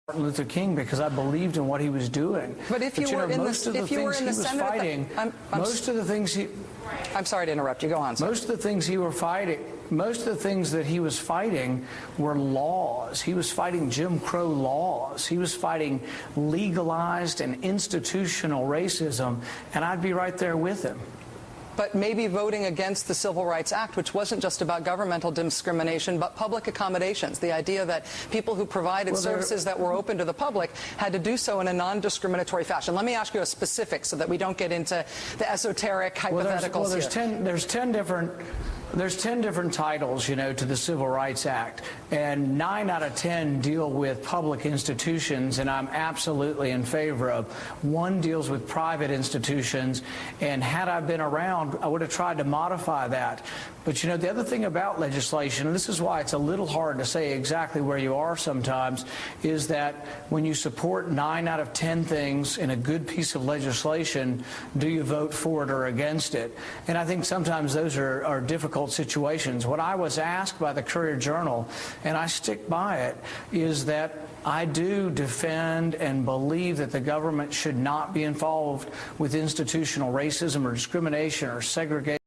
Martin Luther King because I believed in what he was doing. But if you were in the Senate, most of the things he... I'm sorry to interrupt you. Go on, sir. Most of the things he were fighting, most of the things that he was fighting were laws. He was fighting Jim Crow laws. He was fighting legalized and institutional racism, and I'd be right there with him. But maybe voting against the Civil Rights Act, which wasn't just about governmental discrimination, but public accommodations. The idea that people who provided services that were open to the public had to do so in a non-discriminatory fashion. Let me ask you a specific so that we don't get into the esoteric hypotheticals here. There's 10 different titles, you know, to the Civil Rights Act, and 9 out of 10 deal with public institutions, and I'm absolutely in favor of. 1 deals with private institutions, and had I been around, I would have tried to modify that. But, you know, the other thing about legislation, and this is why it's a little hard to say exactly where you are sometimes, is that when you support 9 out of 10 things in a good piece of legislation, do you vote for it or against it? And I think sometimes those are difficult situations. What I was asked by the Courier-Journal, and I stick by it, is that I do defend and believe that the government should not be involved with institutional racism or discrimination or segregation.